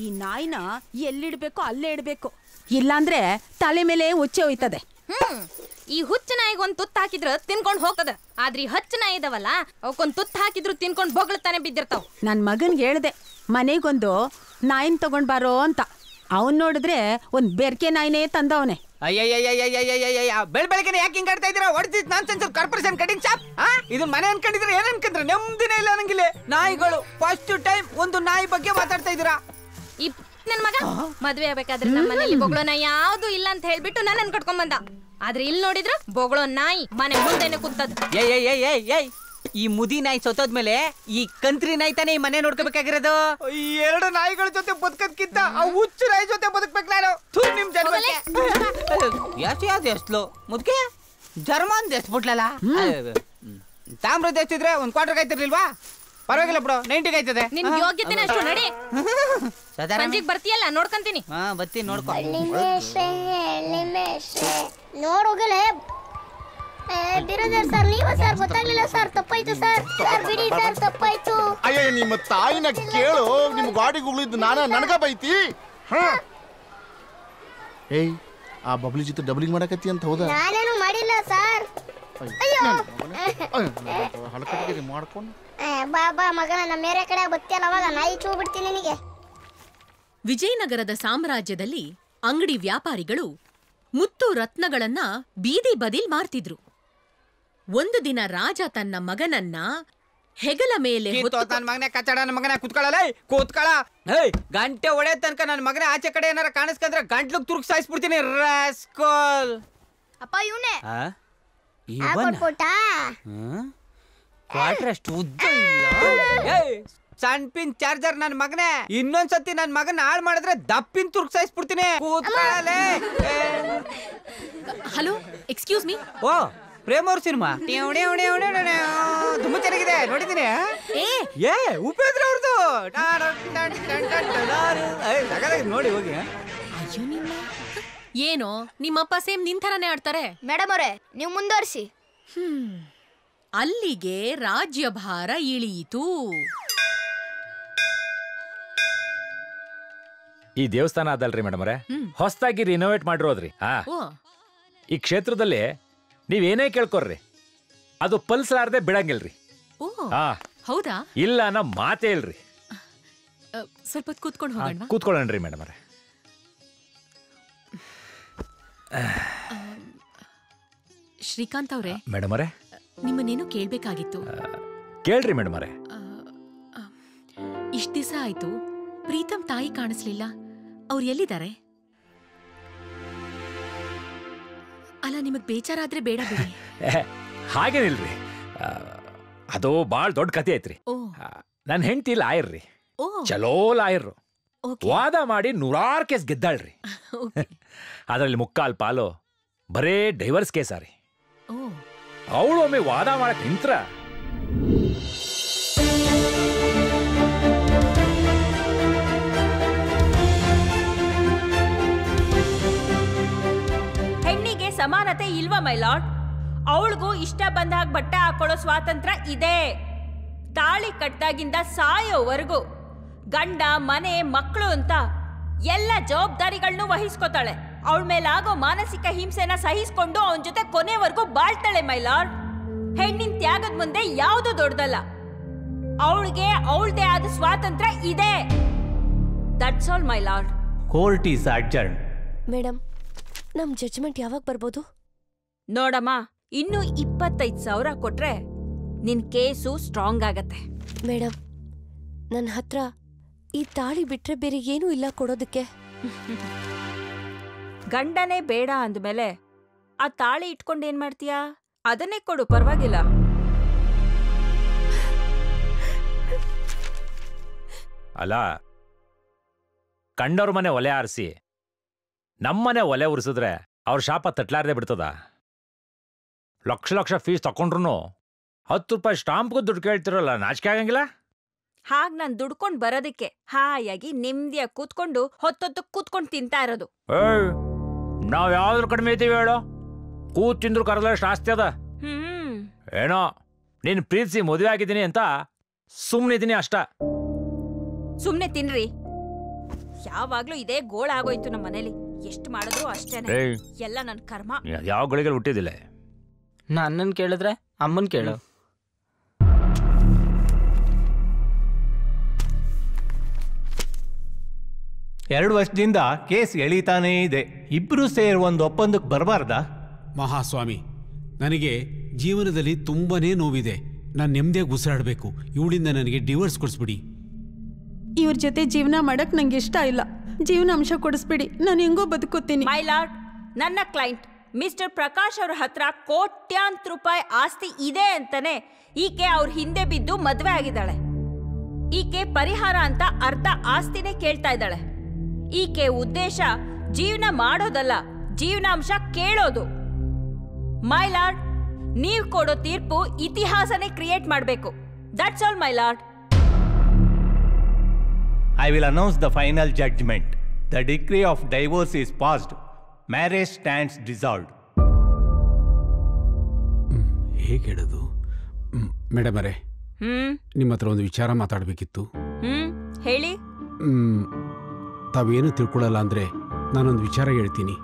ಈ ನಾಯಿನ ಎಲ್ಲಿಡ್ಬೇಕು ಅಲ್ಲೇ ಇಡ್ಬೇಕು, ಇಲ್ಲಾಂದ್ರೆ ತಲೆ ಮೇಲೆ ಉಚ್ಚೆ ಹೋಯ್ತದೆ. ಈ ಹುಚ್ಚ ನಾಯಿಗೊಂದ್ ತುತ್ತ ಹಾಕಿದ್ರ ತಿನ್ಕೊಂಡ್ ಹೋಗ್ತದ, ಆದ್ರೆ ಈ ಹಚ್ಚ ನಾಯಿ ಇದಾವಲ್ಲ ಅವಕ್ಕೊಂದ್ ತುತ್ತ ಹಾಕಿದ್ರು ತಿನ್ಕೊಂಡ್ ಬೊಗಳ್ತಾನೆ ಬಿದ್ದಿರ್ತಾವ್. ನನ್ ಮಗನ್ಗೆ ಹೇಳ್ದೆ ಮನೆಗೊಂದು ನಾಯಿನ್ ತಗೊಂಡ್ ಬಾರೋ ಅಂತ. ಅವನ್ ನೋಡಿದ್ರೆ ಒಂದ್ ಬೆರ್ಕೆ ನಾಯಿನೇ ತಂದವನೆ. ಬೆಳಗ್ಗೆ ಯಾಕೆ ಹಿಂಗ್ ಆಡ್ತಾ ಇದೀರಾ? ಹೊಡೆದಿದ್ ನಾನ್ ಸೆನ್ಸರ್ ಕಾರ್ಪೊರೇಷನ್ ಕಟಿಂಗ್ ಶಾಪ್. ಇದು ಮನೆ ಅನ್ಕೊಂಡಿದ್ರೆ ಏನ್ ಅನ್ಕೊಂಡ್ರೆ ನೆಮ್ಮದಿನೇ ಇಲ್ಲ ನಂಗಿಲ್ಲಿ. ನಾಯಿಗಳು ಫಸ್ಟ್ ಟೈಮ್ ಒಂದು ನಾಯಿ ಬಗ್ಗೆ ಮಾತಾಡ್ತಾ ಇದೀರಾ. ಈ ನನ್ ಮಗ ಮದ್ವೆ ಆಗ್ಬೇಕಾದ್ರೆ ನಮ್ಮ ಮನೇಲಿ ಬೊಗಳೋ ನಾಯಿ ಯಾವ್ದು ಇಲ್ಲ ಅಂತ ಹೇಳ್ಬಿಟ್ಟು ನನ್ನ ಕಟ್ಕೊಂಡ್ ಬಂದ. ಆದ್ರೆ ಇಲ್ಲಿ ನೋಡಿದ್ರ ಬೊಗಳೋ ನಾಯಿ ಮನೆ ಮುಂದೆನೆ ಕುಂತದ್. ಈ ಮುದಿ ನಾಯಿ ಸೊತ್ತೋದ್ಮೇಲೆ ಈ ಕಂತ್ರಿ ನಾಯಿ ತಾನೇ ಈ ಮನೆ ನೋಡ್ಕೋಬೇಕಾಗಿರೋದು. ಈ ಎರಡು ನಾಯಿಗಳ ಜೊತೆ ಬದುಕದ್ಕಿಂತ ಆ ಹುಚ್ಚು ನಾಯಿ ಜೊತೆ ಬದುಕ್ಬೇಕು ನಾನು. ನಿಮ್ ಎಷ್ಟು ಮುದ್ಕೆ ಜರ್ಮನ್ ಎಸ್ಬಿಟ್ಲಲ್ಲ. ತಾಮ್ರದ ಎಷ್ಟಿದ್ರೆ ಒಂದ್ ಕ್ವಾರ್ಟರ್ ಆಯ್ತಿರ್ಲಿಲ್ವಾ? ಪರವಾಗಿಲ್ಲ ಬಿಡು, 90 ಆಯ್ತದೆ. ನಿನ್ ಯೋಗ್ಯತೆ ಅಷ್ಟು ನಡಿ. ಸಂಜೆಗ್ ಬರ್ತೀಯಲ್ಲ ನೋಡ್ಕೊಂತೀನಿ. ಬರ್ತೀನಿ ನೋಡ್ಕೊ. ನೋಡೋಗಲೇ ಬಿರೋದರ್ ಸರ್, ನೀವ ಸರ್? ಗೊತ್ತಾಗ್ಲಿಲ್ಲ ಸರ್, ತಪ್ಪಾಯ್ತು ಸರ್. ಸರ್ ಬಿಡಿ ಸರ್, ತಪ್ಪಾಯ್ತು. ಅಯ್ಯ ನಿಮ್ಮ ತಾಯಿನ ಕೇಳು, ನಿಮ್ ಗಾಡಿಗೆ ಉಳಿದ್ ನನಗ ಬೈತಿ. ಏಯ್, ಆ ಬಬ್ಲಿ ಜೊತೆ ಡಬ್ಲಿಂಗ್ ಮಾಡಕತ್ತಿ ಅಂತ ಹೌದಾ? ನಾನೇನು ಮಾಡಿಲ್ಲ ಸರ್. ಅಯ್ಯೋ ಹಳಕಟ್ಟಿಗೆ ಮಾಡ್ಕೊಂಡು ಬಾಬಾ ಮಗನ ನಮ್ಮ ಮೇರೆ ಕಡೆ ಬತ್ತಿಯಲ್ಲ, ಅವಾಗ ನಾಯಿ ಚೂ ಬಿಡ್ತೀನಿ ನಿನಗೆ. ವಿಜಯನಗರದ ಸಾಮ್ರಾಜ್ಯದಲ್ಲಿ ಅಂಗಡಿ ವ್ಯಾಪಾರಿಗಳು ಮುತ್ತು ರತ್ನಗಳನ್ನ ಬೀದಿ ಬದಿಲ್ ಮಾರ್ತಿದ್ರು. ಒಂದು ದಿನ ರಾಜ ತನ್ನ ಮಗನನ್ನ ಹೆಗಲ ಮೇಲೆ ನನ್ನ ಮಗನೇ ಕಚ್ಚಡ, ನನ್ನ ಮಗನ ಕೂತ್ಕೊಳ್ಳಲ್ಲ, ಕೂತ್ಕೊಳ್ಳ. ಗಂಟೆ ಹೊಡೆ ತನಕ ನನ್ನ ಮಗನ ಆಚೆ ಕಡೆ ಏನಾರ ಕಾಣಿಸ್ಕೊಂಡ್ರೆ ಗಂಟ್ಲುಗ್ ತುರುಕ್ ಸಾಯಿಸ್ಬಿಡ್ತೀನಿ. ರಾಸ್ಕೋಲ್ ಅಪ್ಪ ಇವನೇ ಕ್ವಾರ್ಟರ್ ಅಷ್ಟು ಉದ್ದ ಇಲ್ಲ. ಸಣ್ಣ ಪಿನ್ ಚಾರ್ಜರ್ ನನ್ನ ಮಗನೇ. ಇನ್ನೊಂದ್ಸತಿ ನನ್ನ ಮಗನ ಹಾಳು ಮಾಡಿದ್ರೆ ದಪ್ಪಿನ ತುರುಕ್ ಸಾಯಿಸ್ಬಿಡ್ತೀನಿ. Hello, excuse me. ಓ, ಪ್ರೇಮ್ ಅವ್ರ ಸಿನಿಮಾ ತುಂಬಾ ಚೆನ್ನಾಗಿದೆ, ನೋಡಿದ್ದೀನಿ. ಉಪೇಂದ್ರ ಅವ್ರದ್ದು ನೋಡಿ ಹೋಗಿ. ಅಯ್ಯೋ ನಿಮ್ಮ ಏನೋ ನಿಮ್ಮಪ್ಪ ಸೇಮ್ ನಿನ್ ಥರನೇ ಆಡ್ತಾರೆ. ಮೇಡಮ್ ಅವರೇ, ನೀವು ಮುಂದುವರಿಸಿ. ಅಲ್ಲಿಗೆ ರಾಜ್ಯಭಾರ ಇಳಿಯಿತು. ಈ ದೇವಸ್ಥಾನ ಅದಲ್ರಿ ಮೇಡಮ್ ಅವರೇ, ಹೊಸದಾಗಿ ರಿನೋವೇಟ್ ಮಾಡಿರೋದ್ರಿ. ಈ ಕ್ಷೇತ್ರದಲ್ಲಿ ನೀವೇನೇ ಕೇಳ್ಕೊರ್ರಿ, ಅದು ಪಲ್ಸಲಾರದೆ ಬಿಡಂಗಿಲ್ರಿ. ಹೌದಾ? ಇಲ್ಲ ನಮ್ಮ ಮಾತೇ ಇಲ್ರಿ. ಸ್ವಲ್ಪ ಕೂತ್ಕೊಂಡು ಹೋಗೋಣ. ಕೂತ್ಕೊಳ್ಳೋಣ್ರಿ ಮೇಡಮ್ ಅವರೇ. ಶ್ರೀಕಾಂತ್ ಅವ್ರೆ, ಮೇಡಮ್ ಅವರೇ ನಿಮ್ಮನ್ನೇನು ಕೇಳ್ಬೇಕಾಗಿತ್ತು. ಕೇಳ್ರಿ ಮೇಡಮ್ ಅವರೇ. ಇಷ್ಟ ದಿವಸ ಆಯ್ತು ಪ್ರೀತಮ್ ತಾಯಿ ಕಾಣಿಸ್ಲಿಲ್ಲ, ಅವ್ರು ಎಲ್ಲಿದ್ದಾರೆ? ಅಲ್ಲ, ನಿಮಗ್ ಬೇಜಾರಾದ್ರೆ ಬೇಡ ಬಿಡಿ. ಹಾಗೇನಿಲ್ರಿ, ಅದು ಬಾಳ್ ದೊಡ್ಡ ಕತೆ ಐತ್ರಿ. ನನ್ನ ಹೆಂಡತಿ ಲಾಯರ್ರಿ, ಚಲೋ ಲಾಯರ್ರು. ವಾದ ಮಾಡಿ 100 ಕೇಸ್ ಗೆದ್ದಾಳ್ರಿ. ಅದರಲ್ಲಿ ಮುಕ್ಕಾಲ್ ಪಾಲು ಬರೇ ಡೈವರ್ಸ್ ಕೇಸ ರೀ. ಅವಳು ಒಮ್ಮೆ ವಾದ ಮಾಡಕ್ ನಿಂತ್ರ ಹೆಣ್ಣಿಗೆ ಸಮಾನತೆ ಇಲ್ವಾ ಮೈ ಲಾರ್ಡ್? ಅವಳಿಗೂ ಇಷ್ಟ ಬಂದಾಗ ಬಟ್ಟೆ ಹಾಕೊಳ್ಳೋ ಸ್ವಾತಂತ್ರ್ಯ ಇದೆ. ತಾಳಿ ಕಟ್ಟಾಗಿಂದ ಸಾಯೋವರೆಗೂ ಗಂಡ, ಮನೆ, ಮಕ್ಕಳು ಅಂತ ಎಲ್ಲ ಜವಾಬ್ದಾರಿಗಳನ್ನೂ ವಹಿಸ್ಕೋತಾಳೆ. ಅವಳ ಮೇಲಾಗೋ ಮಾನಸಿಕ ಹಿಂಸೆನ ಸಹಿಸ್ಕೊಂಡು ಅವನ ಜೊತೆ ಕೊನೆವರೆಗೂ ಬಾಳ್ತಾಳೆ ಮೈ ಲಾರ್ಡ್. ಹೆಣ್ಣಿನ ತ್ಯಾಗದ ಮುಂದೆ ಯಾವುದು ದೊಡ್ಡದಲ್ಲ. ಅವಳಿಗೆ ಅವಳದೇ ಆದ ಸ್ವಾತಂತ್ರ್ಯ ಇದೆ. That's all my lord. Court is adjourn. Madam, ನಮ್ ಜಡ್ಜ್ಮೆಂಟ್ ಯಾವಾಗ ಬರ್ಬೋದು? ನೋಡಮ್ಮ, ಇನ್ನು 25,000 ಕೊಟ್ರೆ ನಿನ್ ಕೇಸು ಸ್ಟ್ರಾಂಗ್ ಆಗತ್ತೆ. ಮೇಡಮ್, ನನ್ನ ಹತ್ರ ಈ ತಾಳಿ ಬಿಟ್ರೆ ಬೇರೆ ಏನೂ ಇಲ್ಲ ಕೊಡೋದಕ್ಕೆ. ಗಂಡನೇ ಬೇಡ ಅಂದ್ಮೇಲೆ ಆ ತಾಳಿ ಇಟ್ಕೊಂಡು ಏನ್ ಮಾಡ್ತೀಯಾ? ಅದನ್ನೇ ಕೊಡು, ಪರವಾಗಿಲ್ಲ. ಅಲ್ಲ, ಕಂಡವ್ರ ಮನೆ ಒಲೆ ಆರಿಸಿ ನಮ್ಮನೆ ಒಲೆ ಉರಿಸಿದ್ರೆ ಅವ್ರ ಶಾಪ ತಟ್ಲಾರ್ದೆ ಬಿಡ್ತದ? ಲಕ್ಷ ಲಕ್ಷ ಫೀಸ್ ತಕೊಂಡ್ರು 10 ರೂಪಾಯಿ ಸ್ಟಾಂಪ್ಗೂ ದುಡ್ಡು ಕೇಳ್ತಿರಲ್ಲ, ನಾಚಿಕೆ ಆಗಂಗಿಲ್ಲ? ಹಾಗ್ ನಾನ್ ದುಡ್ಕೊಂಡ್ ಬರೋದಕ್ಕೆ ಹಾಯಾಗಿ ನೆಮ್ಮದಿಯಾಗಿ ಕೂತ್ಕೊಂಡು ಹೊತ್ತೊತ್ತು ಕೂತ್ಕೊಂಡು ತಿಂತಾ ಇರೋದು. ನಾವ್ ಯಾವ್ದ್ರ ಕಡಿಮೆ ಇದ್ದೀವಿ ಹೇಳೋ? ಕೂತ್ ತಿಂದ್ರು ಕರದಷ್ಟು ಆಸ್ತಿ ಅದ. ಏನೋ ನೀನ್ ಪ್ರೀತಿಸಿ ಮದುವೆ ಆಗಿದ್ದೀನಿ ಅಂತ ಸುಮ್ನಿದ್ದೀನಿ ಅಷ್ಟ. ಸುಮ್ನೆ ತಿನ್ರಿ. ಯಾವಾಗ್ಲೂ ಇದೇ ಗೋಳ ಆಗೋಯ್ತು ನಮ್ಮ ಮನೇಲಿ. ಎಷ್ಟು ಮಾಡಿದ್ರು ಅಷ್ಟೇನೆ, ಎಲ್ಲ ನನ್ನ ಕರ್ಮ. ಯಾವ ಗಳಿಗೆ ಹುಟ್ಟಿದಿಲ್ಲ. ನನ್ನನ್ ಕೇಳಿದ್ರೆ ಅಮ್ಮನ್ ಕೇಳು. ಎರಡು ವರ್ಷದಿಂದ ಕೇಸ್ ಎಳೀತಾನೇ ಇದೆ. ಇಬ್ರು ಸೇರಿ ಒಂದು ಒಪ್ಪಂದಕ್ಕೆ ಬರಬಾರ್ದಾ? ಮಹಾಸ್ವಾಮಿ, ನನಗೆ ಜೀವನದಲ್ಲಿ ತುಂಬಾನೇ ನೋವಿದೆ. ನಾನು ನೆಮ್ಮದಿಯಾಗಿ ಉಸಿರಾಡಬೇಕು. ಇವಳಿಂದ ನನಗೆ ಡಿವೋರ್ಸ್ ಕೊಡಿಸ್ಬಿಡಿ. ಇವ್ರ ಜೊತೆ ಜೀವನ ಮಾಡಕ್ ನಂಗೆ ಇಷ್ಟ ಇಲ್ಲ. ಜೀವನಾಂಶ ಕೊಡಿಸ್ಬಿಡಿ, ನಾನು ಹೆಂಗೋ ಬದುಕುತ್ತೀನಿ. ಮೈ ಲಾರ್ಡ್, ನನ್ನ ಕ್ಲೈಂಟ್ ಮಿಸ್ಟರ್ ಪ್ರಕಾಶ್ ಅವ್ರ ಹತ್ರ ಕೋಟ್ಯಾಂತರ ರೂಪಾಯಿ ಆಸ್ತಿ ಇದೆ ಅಂತಾನೆ ಈಕೆ ಅವ್ರ ಹಿಂದೆ ಬಿದ್ದು ಮದ್ವೆ ಆಗಿದ್ದಾಳೆ. ಈಕೆ ಪರಿಹಾರ ಅಂತ ಅರ್ಧ ಆಸ್ತಿನೇ ಕೇಳ್ತಾ ಇದ್ದಾಳೆ. ಈಕೆ ಉದ್ದೇಶ ಜೀವನ ಮಾಡೋದಲ್ಲ, ಜೀವನಾಂಶ ಕೇಳೋದು. ಮೈ ಲಾರ್ಡ್, ನೀವು ಕೊಡೋ ತೀರ್ಪು ಇತಿಹಾಸನೇ ಕ್ರಿಯೇಟ್ ಮಾಡಬೇಕು. That's all my lord. I will announce the final judgment. The decree of divorce is passed. Marriage stands dissolved. ಹೇಗೆ ಹೇಳೋದು? ಮೇಡಮ್ ಅವರೇ, ನಿಮ್ಮ ಹತ್ರ ಒಂದು ವಿಚಾರ ಮಾತಾಡಬೇಕಿತ್ತು. ಹೇಳಿ. ತಾವೇನು ತಿಳ್ಕೊಳ್ಳಲ್ಲ ಅಂದ್ರೆ ನಾನೊಂದು ವಿಚಾರ ಹೇಳ್ತೀನಿ.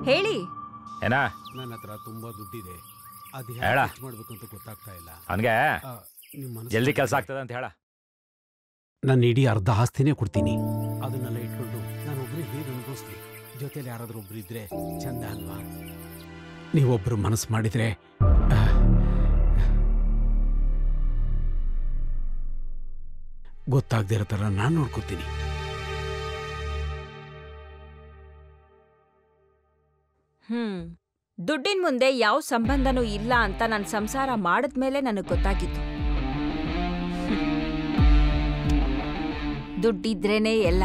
ಹೇಳಿ. ಏನ? ನನ್ನ ಹತ್ರ ತುಂಬಾ ದುಡ್ಡಿದೆ, ಅದು ಹೇಳ ಮಾಡ್ಬೇಕಂತ ಗೊತ್ತಾಗ್ತಾ ಇಲ್ಲ. ಅವನಿಗೆ ಜಲ್ದಿ ಕೆಲಸ ಆಗ್ತದೆ ಅಂತ ಹೇಳ. ನಾನು ಇಡೀ ಅರ್ಧ ಆಸ್ತಿನೇ ಕೊಡ್ತೀನಿ. ಅದನ್ನೆಲ್ಲ ಇಟ್ಕೊಂಡು ನಾನು ಒಬ್ಬರೇ ಹೇಗೆ ಅನುಭವಿಸ್ತೀನಿ. ಜೊತೆಲಿ ಯಾರಾದ್ರೂ ಒಬ್ರು ಇದ್ರೆ ಚಂದ ಅಲ್ವಾ? ನೀವೊಬ್ರು ಮನಸ್ಸು ಮಾಡಿದ್ರೆ ಗೊತ್ತಾಗದೇ ಇರೋ ಥರ ನಾನು ನೋಡ್ಕೊತೀನಿ. ದುಡ್ಡಿನ ಮುಂದೆ ಯಾವ ಸಂಬಂಧನೂ ಇಲ್ಲ ಅಂತ ನಾನು ಸಂಸಾರ ಮಾಡಿದ್ಮೇಲೆ ನನಗೆ ಗೊತ್ತಾಗಿತ್ತು. ದುಡ್ಡಿದ್ರೇನೆ ಎಲ್ಲ.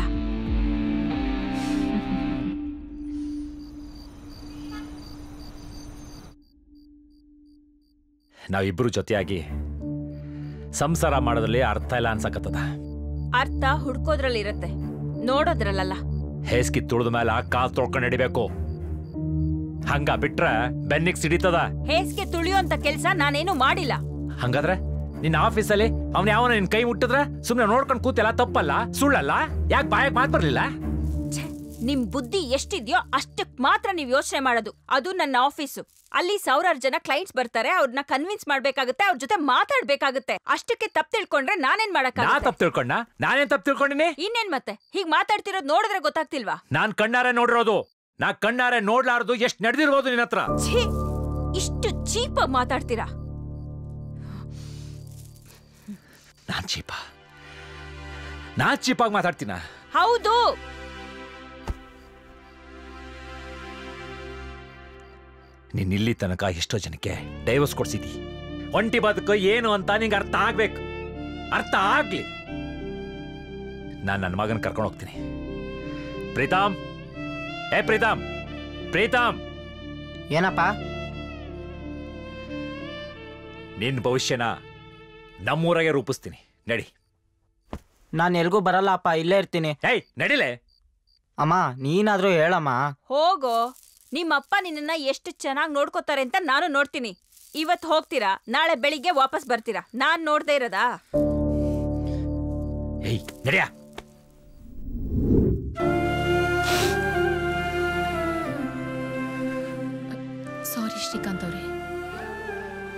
ನಾವಿಬ್ರು ಜೊತೆಯಾಗಿ ಸಂಸಾರ ಮಾಡೋದ್ರಲ್ಲಿ ಅರ್ಥ ಇಲ್ಲ ಅನ್ಸಕತ್ತದ. ಅರ್ಥ ಹುಡ್ಕೋದ್ರಲ್ಲಿರತ್ತೆ, ನೋಡೋದ್ರಲ್ಲ. ಹೇಸ್ಕಿ ತುಳಿದ ಮೇಲೆ ಕಾಲ್ ತೊಳ್ಕೊಂಡು ಹಿಡಿಬೇಕು. ಹಂಗ ಬಿಟ್ರೆ ಬೆನ್ನಿಗೆ ಸಿಡಿತದ. ಹೇಸ್ಗೆ ತುಳಿಯುವಂತ ಕೆಲ್ಸ ನಾನೇನು ಮಾಡಿಲ್ಲ. ಹಂಗಾದ್ರೆ ನಿನ್ನ ಆಫೀಸಲ್ಲಿ ಅವ್ನ ಯಾವನ ನಿನ್ ಕೈ ಮುಟ್ಟಿದ್ರೆ ಸುಮ್ನೆ ನೋಡ್ಕೊಂಡು ಕೂತೆಲ್ಲ ತಪ್ಪಲ್ಲ, ಸುಳ್ಳಲ್ಲ? ಯಾಕೆ ಬಾಯಕ್ ಮಾತು ಬರ್ಲಿಲ್ಲ? ನಿಮ್ ಬುದ್ಧಿ ಎಷ್ಟಿದ್ಯೋ ಅಷ್ಟಕ್ ಮಾತ್ರ ನೀವ್ ಯೋಚನೆ ಮಾಡೋದು. ಅದು ನನ್ನ ಆಫೀಸು. ಅಲ್ಲಿ ಸಾವಿರಾರು ಜನ ಕ್ಲೈಂಟ್ಸ್ ಬರ್ತಾರೆ, ಅವ್ರನ್ನ ಕನ್ವಿನ್ಸ್ ಮಾಡ್ಬೇಕಾಗುತ್ತೆ, ಅವ್ರ ಜೊತೆ ಮಾತಾಡ್ಬೇಕಾಗುತ್ತೆ. ಅಷ್ಟಕ್ಕೆ ತಪ್ಪು ತಿಳ್ಕೊಂಡ್ರೆ ನಾನೇನ್ ಮಾಡಕ್ಕಾಗುತ್ತೆ? ತಪ್ಪು ತಿಳ್ಕೊಂಡ? ನಾನೇನ್ ತಪ್ಪು ತಿಳ್ಕೊಂಡಿನಿ? ಇನ್ನೇನ್ ಮತ್ತೆ ಹೀಗ್ ಮಾತಾಡ್ತಿರೋದ್ ನೋಡಿದ್ರೆ ಗೊತ್ತಾಗ್ತಿಲ್ವಾ? ನಾನ್ ಕಣ್ಣಾರೆ ನೋಡಿರೋದು, ನಾ ಕಣ್ಣಾರೆ ನೋಡ್ಲಾರ್ದು ಎಷ್ಟ್ ನಡೆದಿರ್ಬೋದು ನಿನ್ನ ಹತ್ರ. ಇಷ್ಟು ಚೀಪಾಗಿ ಮಾತಾಡ್ತೀರಾ? ನಾನ್ ಚೀಪಾಗಿ ಮಾತಾಡ್ತೀನ? ಹೌದು. ನೀನ್ ಇಲ್ಲಿ ತನಕ ಎಷ್ಟೋ ಜನಕ್ಕೆ ಡೈವರ್ಸ್ ಕೊಡ್ಸಿದಿ. ಒಂಟಿ ಬದುಕು ಏನು ಅಂತ ನಿಂಗೆ ಅರ್ಥ ಆಗ್ಬೇಕು. ಅರ್ಥ ಆಗ್ಲಿ. ನಾನ್ ನನ್ನ ಮಗನ್ ಕರ್ಕೊಂಡು ಹೋಗ್ತೀನಿ. ಪ್ರೀತಮ್, ಏ ಪ್ರೀತಮ್, ಪ್ರೀತಮ್. ಏನಪ್ಪ? ನಿನ್ ಭವಿಷ್ಯನ ನಮ್ಮೂರಾಗೆ ರೂಪಿಸ್ತೀನಿ, ನಡಿ. ನಾನು ಎಲ್ಗೂ ಬರಲ್ಲ ಅಪ್ಪ, ಇಲ್ಲೇ ಇರ್ತೀನಿ. ಏಯ್ ನಡಿಲೆ. ಅಮ್ಮ ನೀನಾದ್ರೂ ಹೇಳಮ್ಮ. ಹೋಗೋ, ನಿಮ್ಮಪ್ಪ ನಿನ್ನ ಎಷ್ಟು ಚೆನ್ನಾಗಿ ನೋಡ್ಕೋತಾರೆ ಅಂತ ನಾನು ನೋಡ್ತೀನಿ. ಇವತ್ತು ಹೋಗ್ತೀರಾ, ನಾಳೆ ಬೆಳಿಗ್ಗೆ ವಾಪಸ್ ಬರ್ತೀರಾ. ನಾನ್ ನೋಡ್ದೇ ಇರೋದಾ? ಏಯ್ ನಡಿಯ. ಸಾರಿ ಶ್ರೀಕಾಂತ್ ಅವರೇ,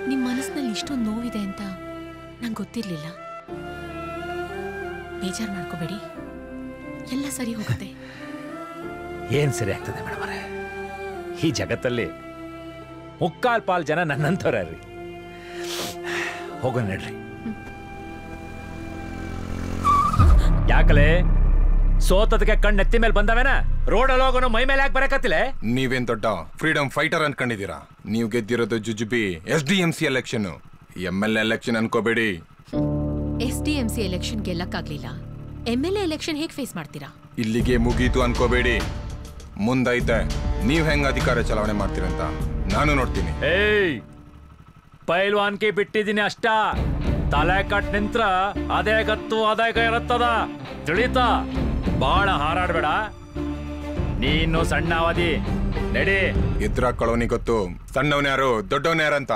ನಿಮ್ಮ ಮನಸ್ಸಿನಲ್ಲಿ ಇಷ್ಟೊಂದು ನೋವಿದೆ ಅಂತ ನಂಗೆ ಗೊತ್ತಿರ್ಲಿಲ್ಲ. ಬೇಜಾರು ಮಾಡ್ಕೋಬೇಡಿ, ಎಲ್ಲ ಸರಿ ಹೋಗುತ್ತೆ. ಏನ್ ಸರಿ ಆಗ್ತದೆ ಮೇಡಮ್ ಅವರೇ? ಈ ಜಗತ್ತಲ್ಲಿ ಮುಕ್ಕಾಲ್ ಪಾಲ್ ಜನ ನನ್ನಂತವ್ರಿ. ಹೋಗೋಣ ನಡ್ರಿ. ಯಾಕಲೆ ಸೋತದಕ್ಕೆ ಕಣ್ಣು ಎತ್ತಿ ಮೇಲೆ ಬಂದವೇನ? ರೋಡಲ್ಲಿ ಹೋಗೋನು ಮೈ ಮೇಲೆ ಯಾಕೆ ಬರಕತ್ತಿಲ್ಲ? ನೀವೇನ್ ದೊಡ್ಡ ಫ್ರೀಡಮ್ ಫೈಟರ್ ಅನ್ಕೊಂಡಿದ್ದೀರಾ? ನೀವು ಗೆದ್ದಿರೋದು ಜುಜುಬಿ SDMC ಎಲೆಕ್ಷನ್, MLA ಎಲೆಕ್ಷನ್ ಅನ್ಕೋಬೇಡಿ. SDMC ಎಲೆಕ್ಷನ್ ಗೆಲ್ಲಕ್ಕಾಗ್ಲಿಲ್ಲ, MLA ಎಲೆಕ್ಷನ್ ಹೇಗೆ ಫೇಸ್ ಮಾಡ್ತೀರಾ? ಇಲ್ಲಿಗೆ ಮುಗೀತು ಅನ್ಕೋಬೇಡಿ. ಮುಂದೈತೆ ನೀವ್ ಹೆಂಗ್ ಅಧಿಕಾರ ಚಲಾವಣೆ ಮಾಡ್ತೀರಂತ ನಾನು ನೋಡ್ತೀನಿ. ಏಯ್ ಪೈಲ್ವಾನ್ಕಿ ಬಿಟ್ಟಿದ್ದೀನಿ ಅಷ್ಟ. ತಲೆ ಕಟ್ ನಿಂತ್ರ ಅದೇ ಗತ್ತು ಅದೇ ಕೈ ಇರುತ್ತದ, ತಿಳಿತಾ? ಬಾಳ ಹಾರಾಡ್ಬೇಡ. ನೀನು ಸಣ್ಣ ಅವಧಿ, ನಡಿ. ಎದ್ರ ಕಳವನಿ ಗೊತ್ತು, ಸಣ್ಣವನ್ ಯಾರು ದೊಡ್ಡವನ್ ಯಾರಂತ.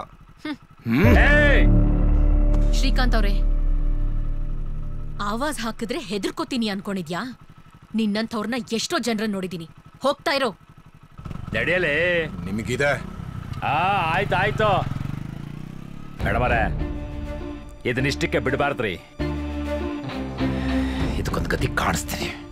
ಶ್ರೀಕಾಂತ್ ಅವ್ರೆ, ಆವಾಜ್ ಹಾಕಿದ್ರೆ ಹೆದರ್ಕೋತೀನಿ ಅನ್ಕೊಂಡಿದ್ಯಾ? ನಿನ್ನಂಥವ್ರನ್ನ ಎಷ್ಟೋ ಜನರನ್ನ ನೋಡಿದೀನಿ. ಹೋಗ್ತಾ ಇರೋ. ನಡೆಯಲೇ ನಿಮಗಿದೆ. ಆಯ್ತು ಮೇಡಮರೇ, ಇದನ್ನಿಷ್ಟಕ್ಕೆ ಬಿಡಬಾರ್ದ್ರಿ. ಇದಕ್ಕೊಂದು ಗತಿ ಕಾಣಿಸ್ತೀನಿ.